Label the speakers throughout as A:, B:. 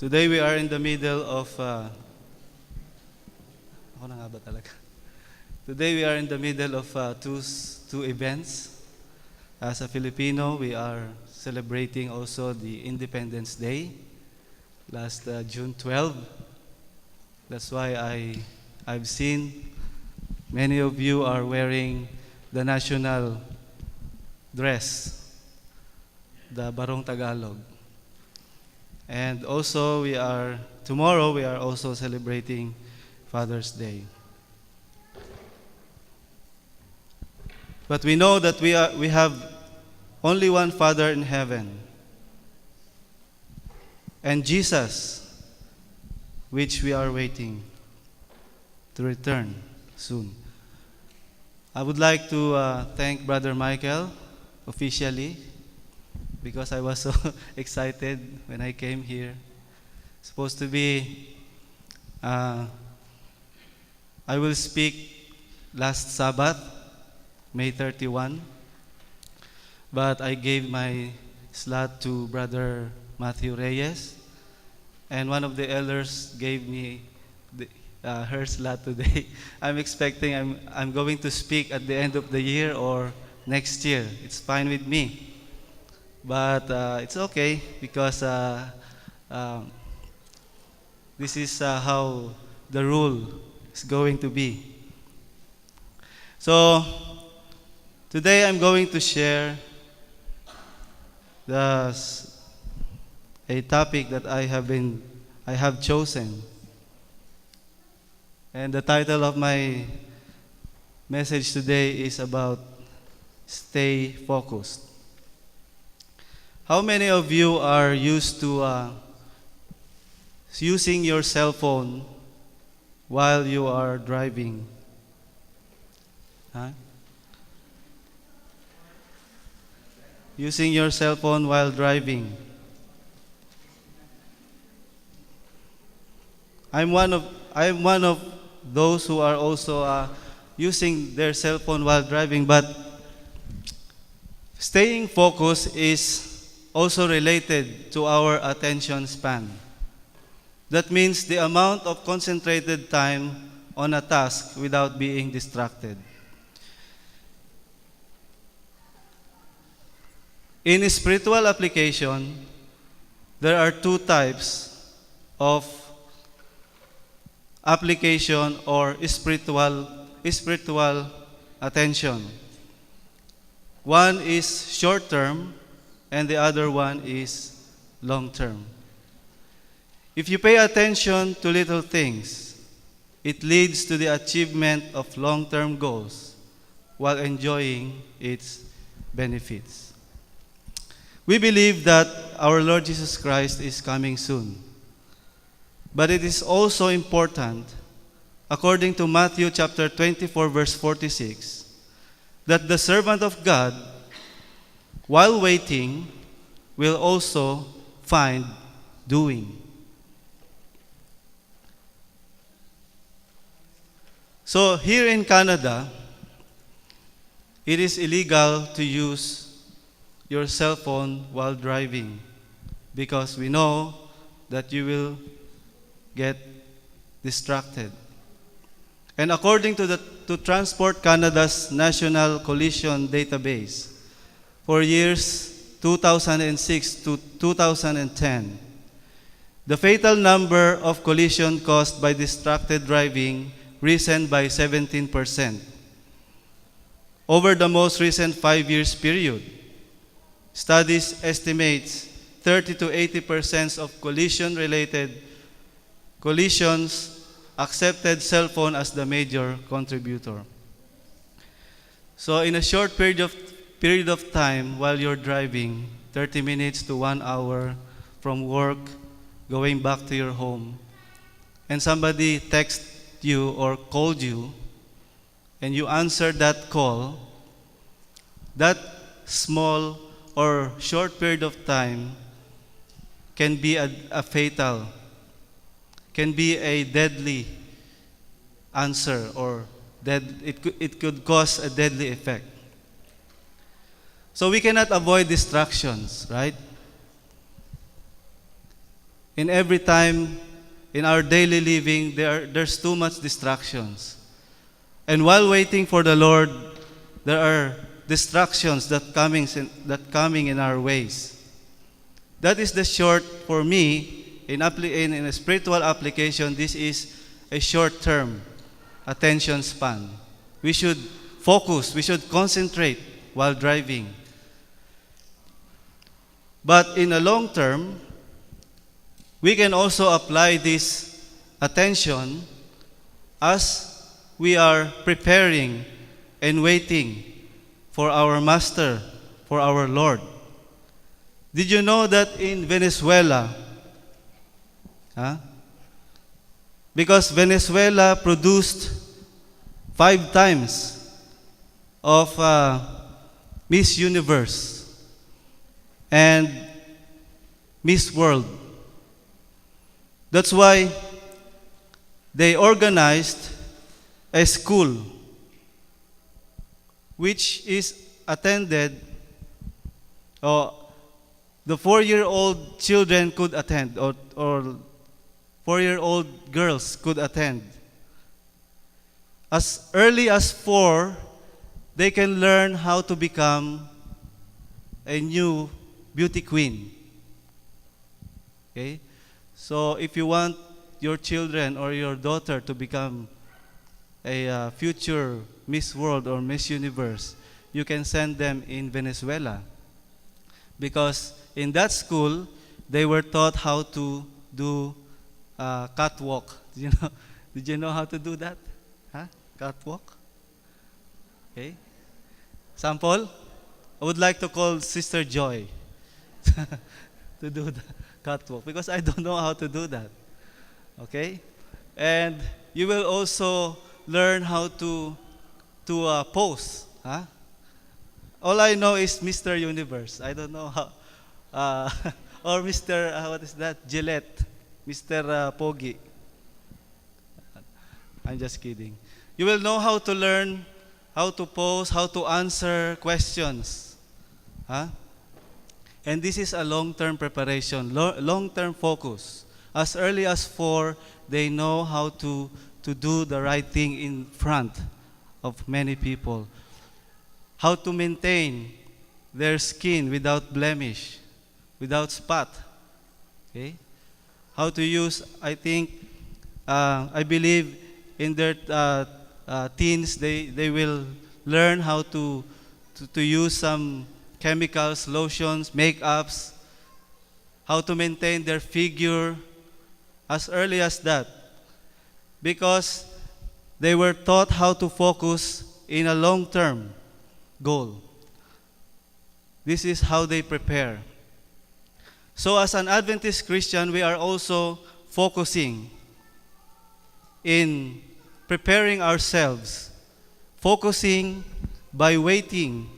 A: Today we are in the middle of ako na nga ba talaga? Today we are in the middle of two events. As a Filipino, we are celebrating also the Independence Day last June 12. That's why I've seen many of you are wearing the national dress, the Barong Tagalog. And also tomorrow we are also celebrating Father's Day. But we know that we have only one Father in heaven. And Jesus, which we are waiting to return soon. I would like to thank Brother Michael officially, because I was so excited when I came here. Supposed to be, I will speak last Sabbath, May 31, but I gave my slot to Brother Matthew Reyes, and one of the elders gave me her slot today. I'm expecting I'm going to speak at the end of the year or next year. It's fine with me. But it's okay because this is how the rule is going to be. So today I'm going to share a topic that I have chosen. And the title of my message today is about stay focused. How many of you are used to using your cell phone while you are driving? Huh? Using your cell phone while driving. I'm one of those who are also using their cell phone while driving, but staying focused is also related to our attention span. That means the amount of concentrated time on a task without being distracted. In spiritual application, there are two types of application or spiritual attention. One is short term, and the other one is long term. If you pay attention to little things, it leads to the achievement of long-term goals while enjoying its benefits. We believe that our Lord Jesus Christ is coming soon. But it is also important, according to Matthew chapter 24, verse 46, that the servant of God, while waiting, will also find doing. So here in Canada, it is illegal to use your cell phone while driving because we know that you will get distracted. And according to Transport Canada's National Collision Database, for years 2006 to 2010, the fatal number of collisions caused by distracted driving risen by 17%. Over the most recent 5 years period, studies estimate 30 to 80% of collisions accepted cell phone as the major contributor. So in a short period of time while you're driving, 30 minutes to 1 hour from work, going back to your home, and somebody texted you or called you, and you answered that call, that small or short period of time can be a fatal, can be a deadly answer, or it could cause a deadly effect. So we cannot avoid distractions, right? in every time in our daily living, there's too much distractions. And while waiting for the Lord, there are distractions that coming in our ways. That is the short, for me, in a spiritual application, this is a short-term attention span. We should focus, we should concentrate while driving. But in a long term, we can also apply this attention as we are preparing and waiting for our Master, for our Lord. Did you know that in Venezuela, because Venezuela produced 5 times of Miss Universe and Miss World. That's why they organized a school which is attended, or the 4-year-old children could attend, or 4-year-old girls could attend. As early as 4, they can learn how to become a new beauty queen. Okay? So if you want your children or your daughter to become a future Miss World or Miss Universe, you can send them in Venezuela. Because in that school, they were taught how to do catwalk. Did you know how to do that? Catwalk? Okay. Sample? I would like to call Sister Joy to do the catwalk because I don't know how to do that. Okay? And you will also learn how to pose. All I know is Mr. Universe. I don't know how. Or Mr. What is that? Gillette. Mr. Pogi. I'm just kidding. You will know how to learn how to pose, how to answer questions. And this is a long-term preparation, long-term focus. As early as 4, they know how to do the right thing in front of many people. How to maintain their skin without blemish, without spot. Okay? How to use, I believe in their teens, they will learn how to use some chemicals, lotions, makeups, how to maintain their figure as early as that. Because they were taught how to focus in a long-term goal. This is how they prepare. So as an Adventist Christian, we are also focusing in preparing ourselves, focusing by waiting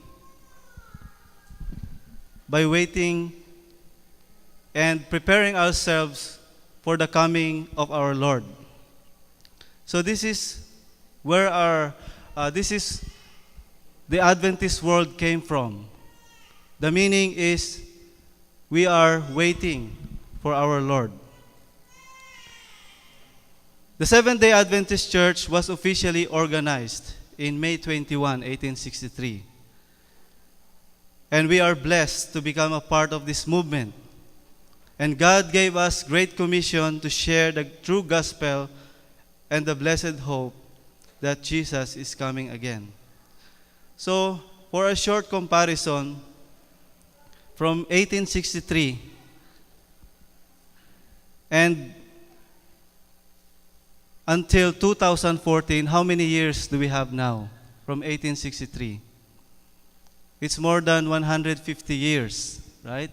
A: and preparing ourselves for the coming of our Lord. So this is where this is the Adventist world came from. The meaning is we are waiting for our Lord. The Seventh-day Adventist Church was officially organized in May 21, 1863. And we are blessed to become a part of this movement. And God gave us great commission to share the true gospel and the blessed hope that Jesus is coming again. So, for a short comparison, from 1863 and until 2014, how many years do we have now from 1863? It's more than 150 years, right?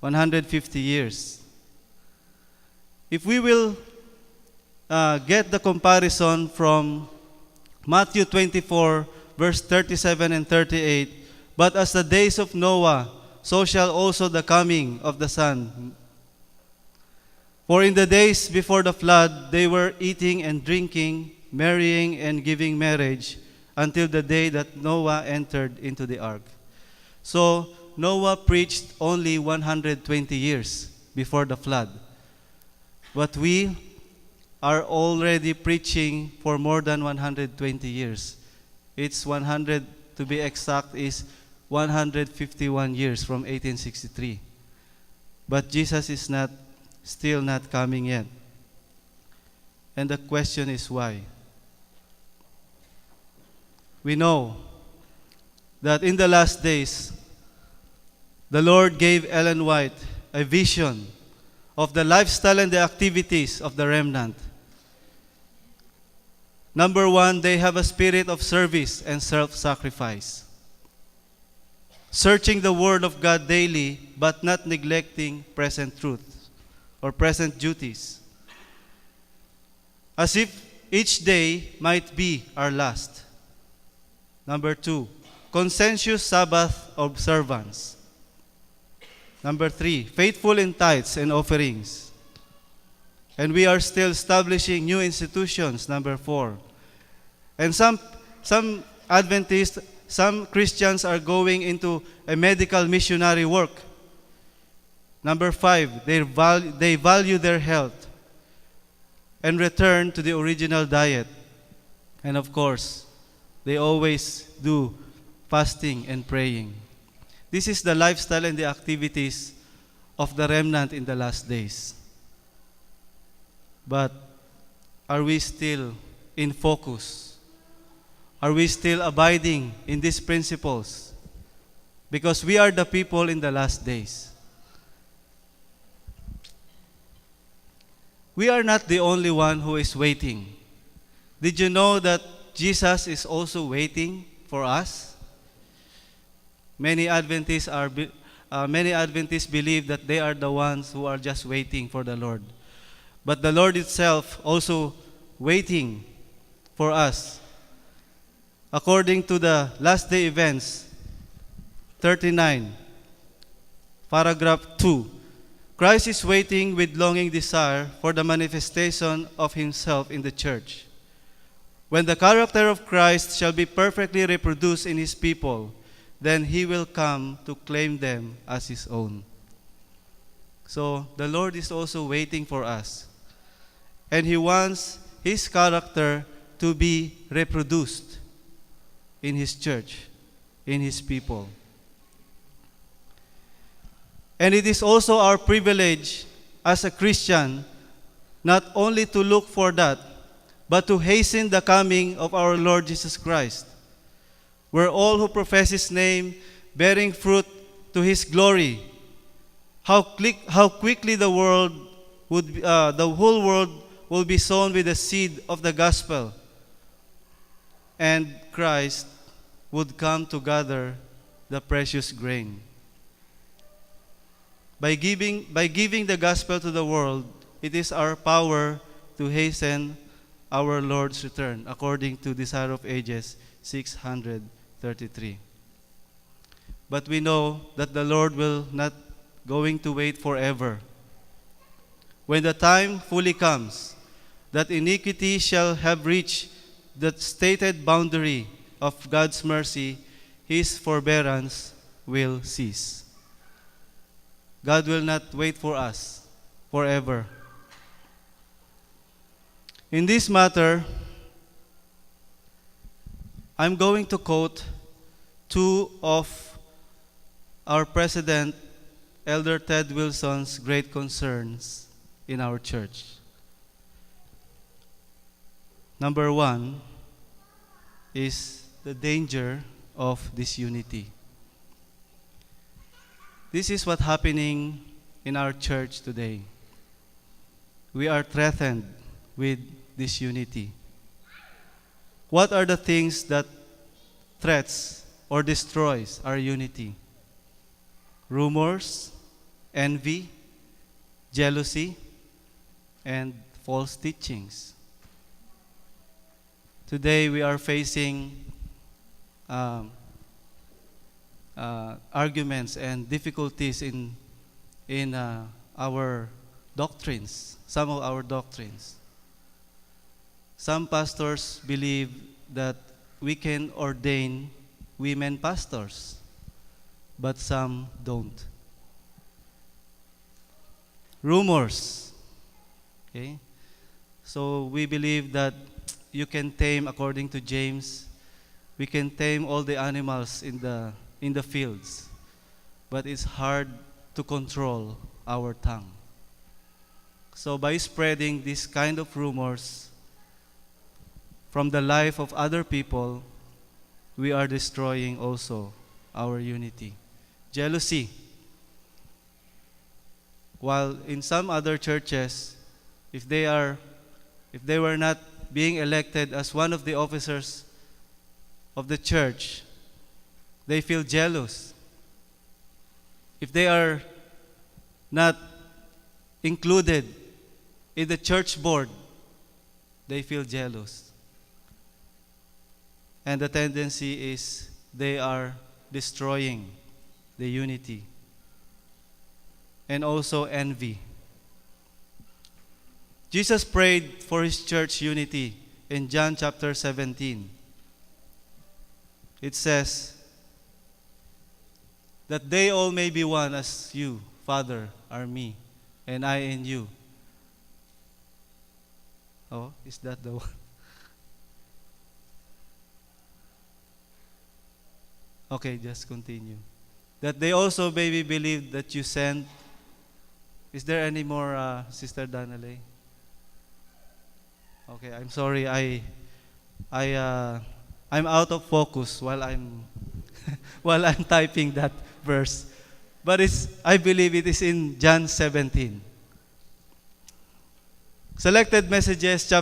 A: 150 years. If we will get the comparison from Matthew 24, verse 37 and 38, but as the days of Noah, so shall also the coming of the Son. For in the days before the flood, they were eating and drinking, marrying and giving marriage, until the day that Noah entered into the ark. So, Noah preached only 120 years before the flood. what we are already preaching for more than 120 years. It's 100, to be exact, is 151 years from 1863. But Jesus is still not coming yet. And the question is why? We know that in the last days, the Lord gave Ellen White a vision of the lifestyle and the activities of the remnant. Number one, they have a spirit of service and self-sacrifice. Searching the Word of God daily, but not neglecting present truth or present duties. As if each day might be our last. Number two, conscientious Sabbath observance. Number three, faithful in tithes and offerings. And we are still establishing new institutions. Number four. And some Adventists, some Christians are going into a medical missionary work. Number five, they value their health and return to the original diet. And of course, they always do fasting and praying. This is the lifestyle and the activities of the remnant in the last days. But are we still in focus? Are we still abiding in these principles? Because we are the people in the last days. We are not the only one who is waiting. Did you know that Jesus is also waiting for us? Many Adventists believe that they are the ones who are just waiting for the Lord. But the Lord itself also waiting for us. According to the last day events, 39, paragraph 2, Christ is waiting with longing desire for the manifestation of himself in the church. When the character of Christ shall be perfectly reproduced in his people, then he will come to claim them as his own. So the Lord is also waiting for us. And he wants his character to be reproduced in his church, in his people. And it is also our privilege as a Christian not only to look for that, but to hasten the coming of our Lord Jesus Christ, where all who profess his name, bearing fruit to his glory, how quickly the whole world will be sown with the seed of the gospel, and Christ would come to gather the precious grain. By giving the gospel to the world, it is our power to hasten our Lord's return, according to Desire of Ages 633. But we know that the Lord will not going to wait forever. When the time fully comes, that iniquity shall have reached the stated boundary of God's mercy, his forbearance will cease. God will not wait for us forever. In this matter, I'm going to quote two of our President, Elder Ted Wilson's great concerns in our church. Number one is the danger of disunity. This is what's happening in our church today. We are threatened with disunity. What are the things that threats or destroys our unity? Rumors, envy, jealousy, and false teachings. Today we are facing arguments and difficulties in our doctrines, some of our doctrines. Some pastors believe that we can ordain women pastors, but some don't. Rumors. Okay? So we believe that you can tame, according to James, we can tame all the animals in the fields, but it's hard to control our tongue. So by spreading this kind of rumors from the life of other people, we are destroying also our unity. Jealousy. While in some other churches, if they were not being elected as one of the officers of the church, they feel jealous. If they are not included in the church board, they feel jealous. And the tendency is they are destroying the unity. And also envy. Jesus prayed for his church unity in John chapter 17. It says that they all may be one as you, Father, are me, and I in you. Oh, is that the one? Okay, just continue. That they also may be believed that you sent. Is there any more, Sister Danale? Okay, I'm sorry. I'm out of focus while I'm while I'm typing that verse. But I believe it is in John 17. Selected Messages,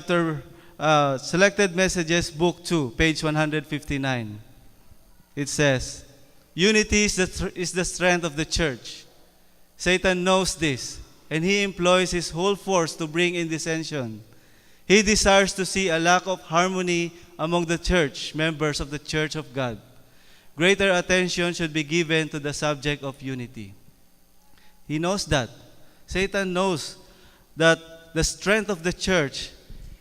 A: Book 2, page 159. It says, unity is the strength of the church. Satan knows this, and he employs his whole force to bring in dissension. He desires to see a lack of harmony among the church, members of the Church of God. Greater attention should be given to the subject of unity. He knows that. Satan knows that the strength of the church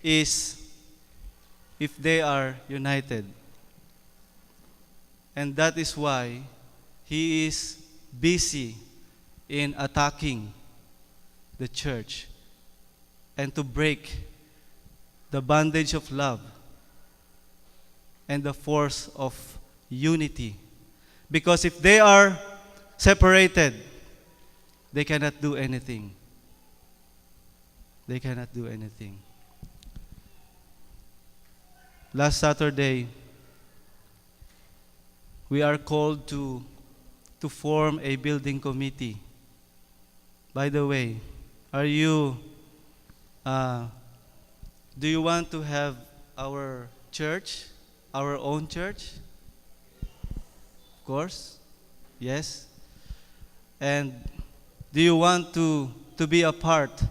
A: is if they are united. And that is why he is busy in attacking the church and to break the bondage of love and the force of unity. Because if they are separated, they cannot do anything. They cannot do anything. Last Saturday, we are called to form a building committee. By the way, do you want to have our church, our own church? Of course, yes. And do you want to be a part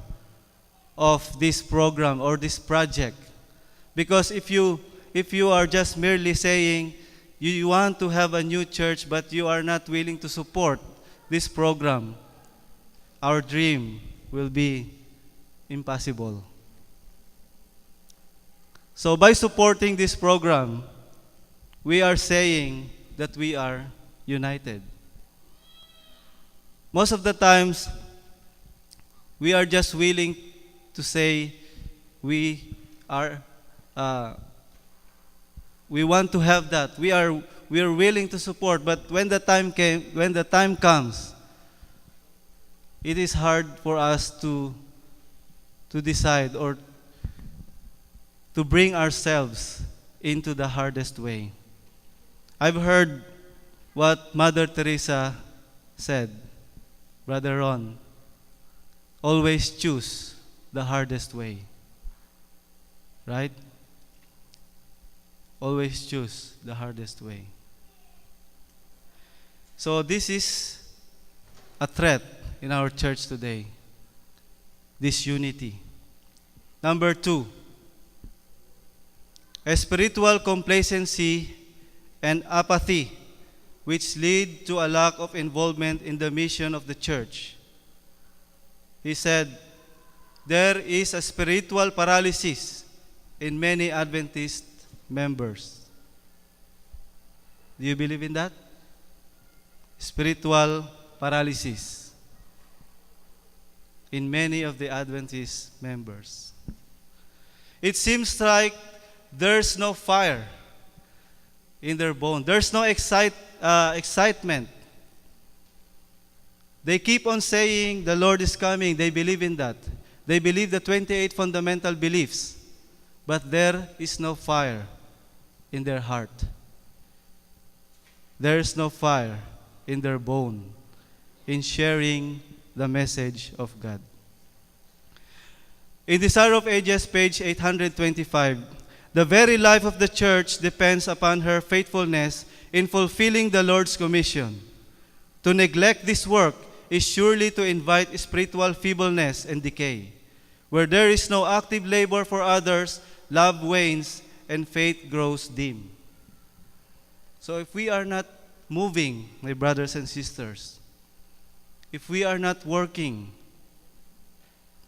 A: of this program or this project? Because if you are just merely saying you want to have a new church but you are not willing to support this program, our dream will be impossible. So by supporting this program, we are saying that we are united. Most of the times, we are just willing to say we want to have that. We are willing to support, but when the time comes, it is hard for us to decide or to bring ourselves into the hardest way. I've heard what Mother Teresa said, Brother Ron, always choose the hardest way. Right? Always choose the hardest way. So this is a threat in our church today. This unity. Number 2, a spiritual complacency and apathy which lead to a lack of involvement in the mission of the church. He said, there is a spiritual paralysis in many Adventist members. Do you believe in that? Spiritual paralysis. in many of the Adventist members. It seems like there's no fire in their bone. There's no excitement. They keep on saying the Lord is coming. They believe in that. They believe the 28 fundamental beliefs. But there is no fire in their heart. There is no fire in their bone in sharing the message of God. In Desire of Ages, page 825, the very life of the church depends upon her faithfulness in fulfilling the Lord's commission. To neglect this work is surely to invite spiritual feebleness and decay. Where there is no active labor for others, love wanes and faith grows dim. So if we are not moving, my brothers and sisters, if we are not working,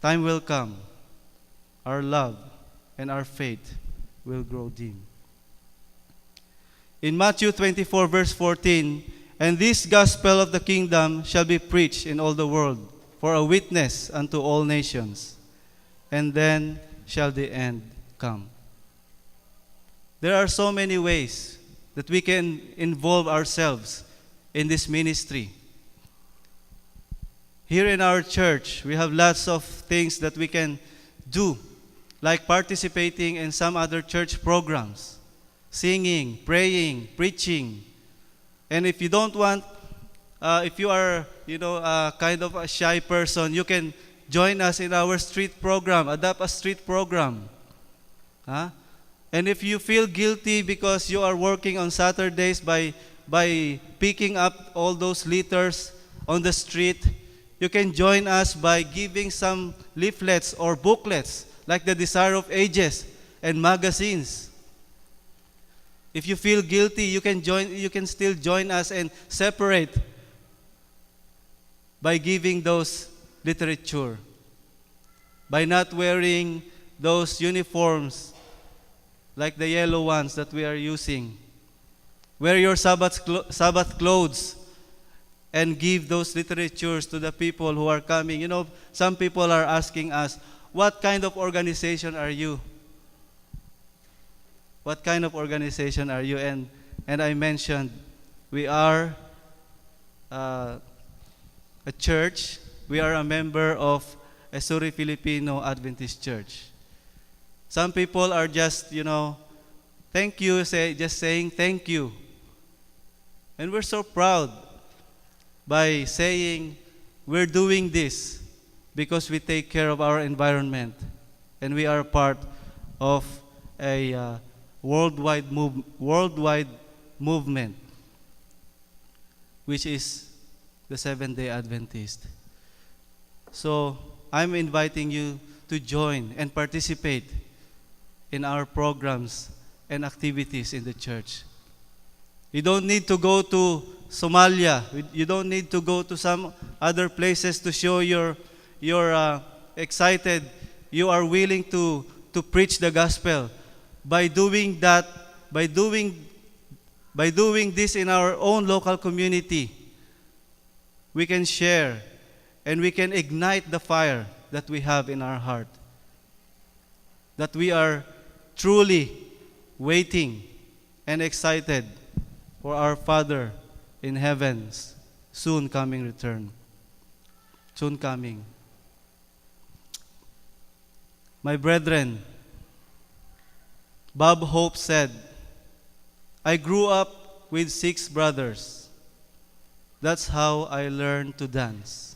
A: time will come. Our love and our faith will grow dim. In Matthew 24, verse 14, and this gospel of the kingdom shall be preached in all the world for a witness unto all nations, and then shall the end come. There are so many ways that we can involve ourselves in this ministry. Here in our church, we have lots of things that we can do, like participating in some other church programs, singing, praying, preaching. And if you don't want, if you are, kind of a shy person, you can join us in our street program, adopt a street program. Huh? And if you feel guilty because you are working on Saturdays by picking up all those litters on the street, you can join us by giving some leaflets or booklets like the Desire of Ages and magazines. If you feel guilty, you can still join us and separate by giving those literature, by not wearing those uniforms like the yellow ones that we are using. Wear your Sabbath clothes and give those literatures to the people who are coming. Some people are asking us, what kind of organization are you? What kind of organization are you? And I mentioned, we are a church. We are a member of a Suri Filipino Adventist Church. Some people are just, thank you, just saying thank you. And we're so proud by saying we're doing this because we take care of our environment and we are part of a worldwide movement, which is the Seventh-day Adventist. So I'm inviting you to join and participate in our programs and activities in the church. You don't need to go to Somalia. You don't need to go to some other places to show you're excited. You are willing to preach the gospel. By doing that, by doing this in our own local community, we can share and we can ignite the fire that we have in our heart. That we are truly waiting and excited for our Father in heaven's soon coming return. Soon coming. My brethren, Bob Hope said, I grew up with 6 brothers. That's how I learned to dance.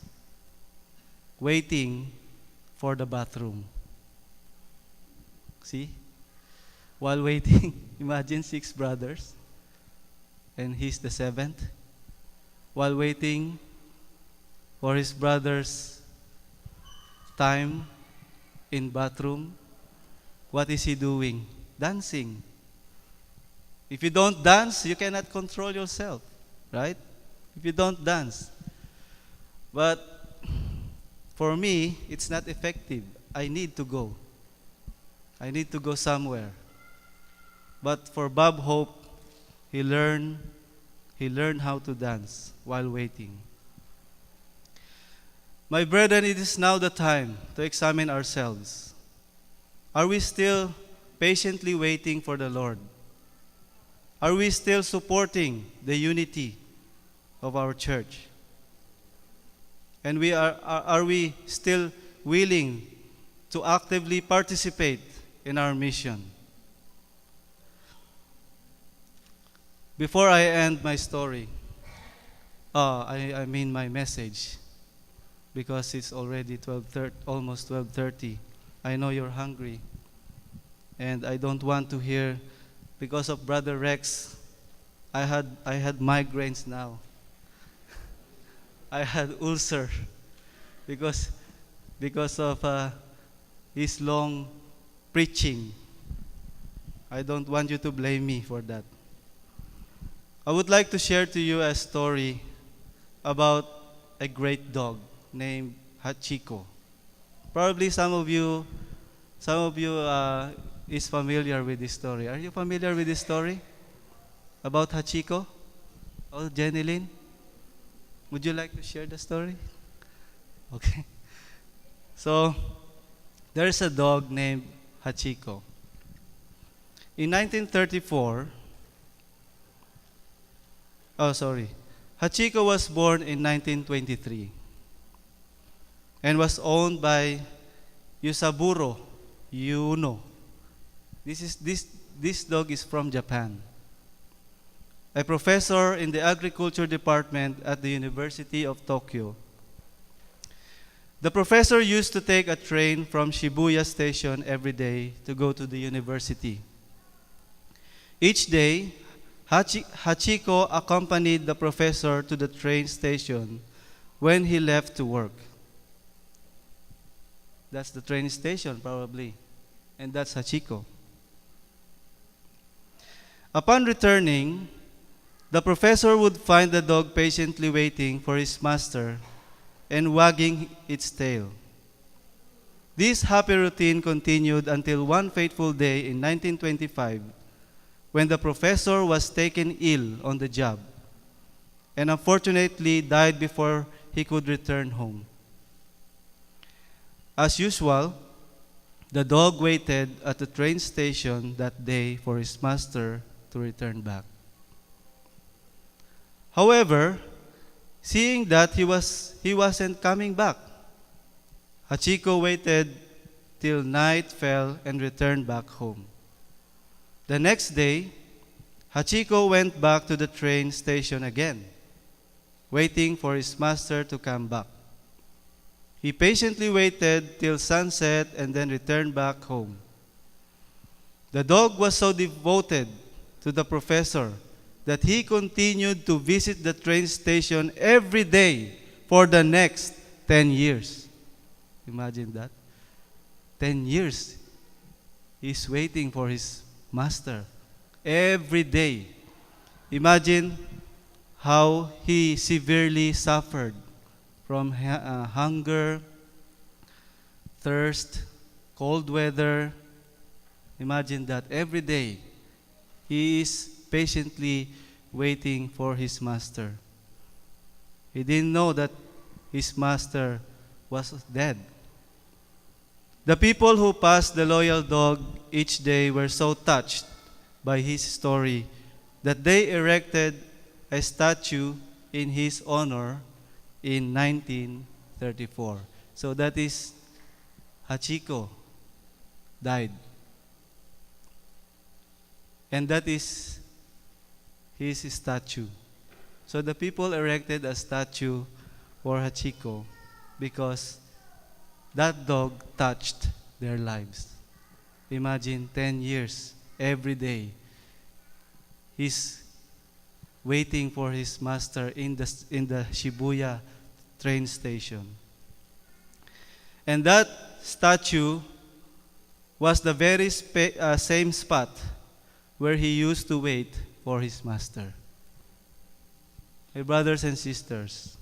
A: Waiting for the bathroom. See? While waiting, imagine 6 brothers, and he's the 7th. While waiting for his brother's time in bathroom, what is he doing? Dancing. If you don't dance, you cannot control yourself, right? If you don't dance. But for me, it's not effective. I need to go. I need to go somewhere. But for Bob Hope, he learned how to dance while waiting. My brethren, it is now the time to examine ourselves. Are we still patiently waiting for the Lord? Are we still supporting the unity of our church? And are we still willing to actively participate in our mission? Before I end my story, I mean my message, because it's already 12:30, almost 12:30. I know you're hungry, and I don't want to hear, because of Brother Rex, I had migraines now. I had ulcer because of his long preaching. I don't want you to blame me for that. I would like to share to you a story about a great dog named Hachiko. Probably some of you is familiar with this story. Are you familiar with this story about Hachiko? Oh, Jenny Lynn, would you like to share the story? Okay. So, there's a dog named Hachiko. In 1934, Hachiko was born in 1923 and was owned by Yusaburo Yuno. This dog is from Japan. A professor in the agriculture department at the University of Tokyo. The professor used to take a train from Shibuya Station every day to go to the university. Each day, Hachiko accompanied the professor to the train station when he left to work. That's the train station, probably. And that's Hachiko. Upon returning, the professor would find the dog patiently waiting for his master and wagging its tail. This happy routine continued until one fateful day in 1925, when the professor was taken ill on the job and unfortunately died before he could return home. As usual, the dog waited at the train station that day for his master to return back. However, seeing that he wasn't coming back, Hachiko waited till night fell and returned back home. The next day, Hachiko went back to the train station again, waiting for his master to come back. He patiently waited till sunset and then returned back home. The dog was so devoted to the professor that he continued to visit the train station every day for the next 10 years. Imagine that. 10 years. He's waiting for his master every day. Imagine how he severely suffered from hunger, thirst, cold weather. Imagine that every day he is patiently waiting for his master. He didn't know that his master was dead. The people who passed the loyal dog each day were so touched by his story that they erected a statue in his honor in 1934. So that is Hachiko died. And that is his statue. So the people erected a statue for Hachiko because that dog touched their lives. Imagine 10 years, every day. He's waiting for his master in the Shibuya train station. And that statue was the very same spot where he used to wait for his master. My brothers and sisters,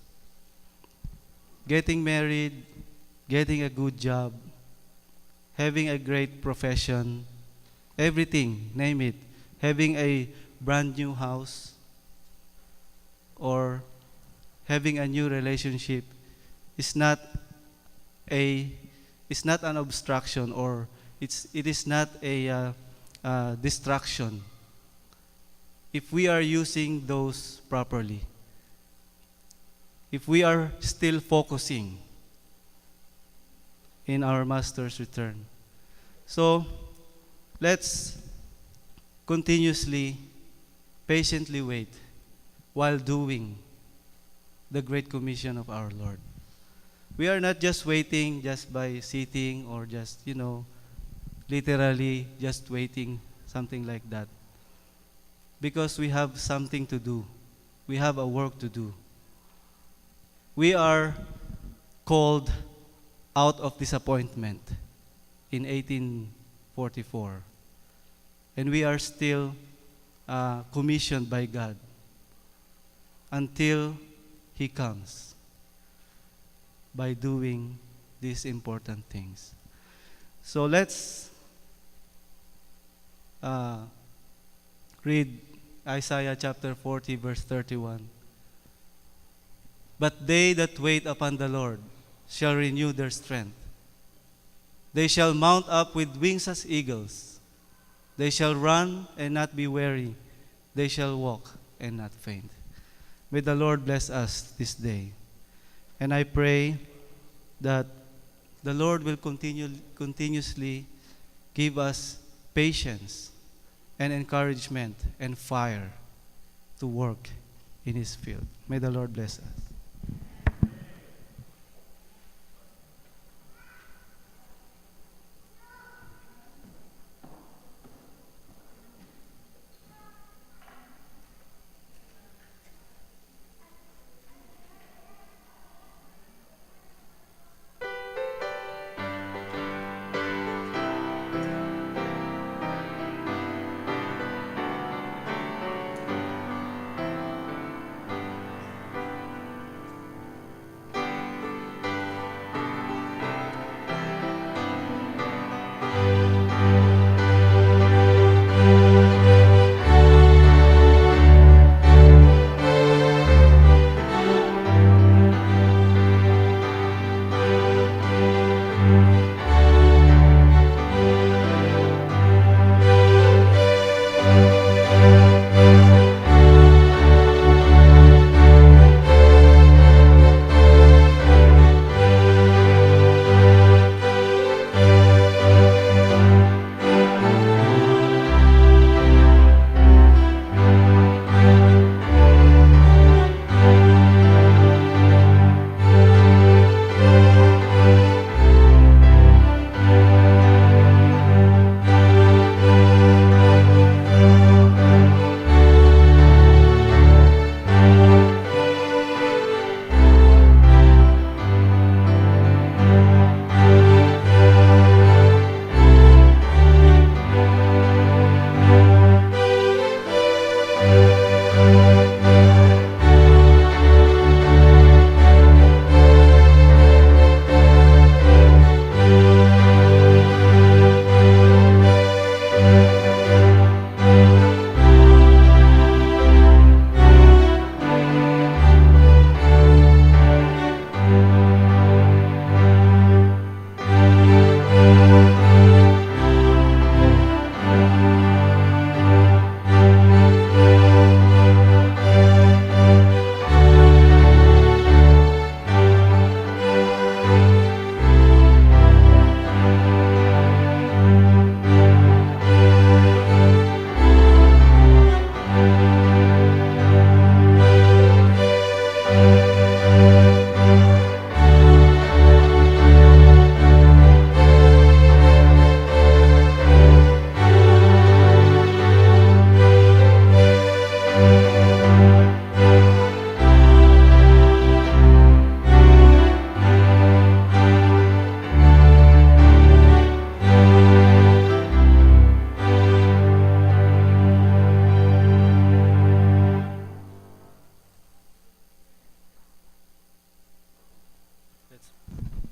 A: getting married, getting a good job, having a great profession, everything, name it, having a brand new house, or having a new relationship, is not a is not an obstruction, or it is not a distraction if we are using those properly, if we are still focusing in our Master's return. So let's continuously, patiently wait while doing the Great Commission of our Lord. We are not just waiting just by sitting, or just, literally just waiting, something like that. Because we have something to do. We have a work to do. We are called out of disappointment in 1844. And we are still commissioned by God until He comes, by doing these important things. So let's read Isaiah chapter 40, verse 31. But they that wait upon the Lord shall renew their strength. They shall mount up with wings as eagles. They shall run and not be weary. They shall walk and not faint. May the Lord bless us this day. And I pray that the Lord will continuously give us patience and encouragement and fire to work in His field. May the Lord bless us.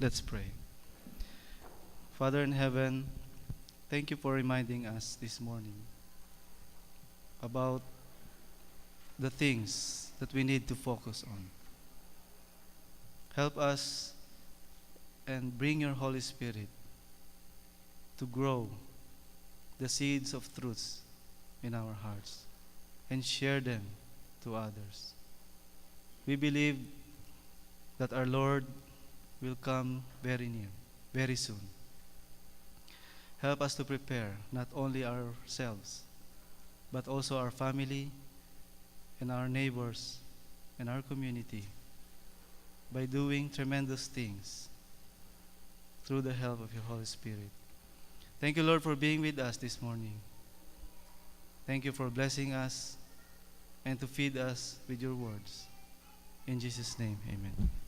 A: Let's pray. Father in heaven, thank you for reminding us this morning about the things that we need to focus on. Help us and bring your Holy Spirit to grow the seeds of truths in our hearts and share them to others. We believe that our Lord will come very near, very soon. Help us to prepare not only ourselves, but also our family and our neighbors and our community by doing tremendous things through the help of your Holy Spirit. Thank you, Lord, for being with us this morning. Thank you for blessing us and to feed us with your words. In Jesus' name, amen.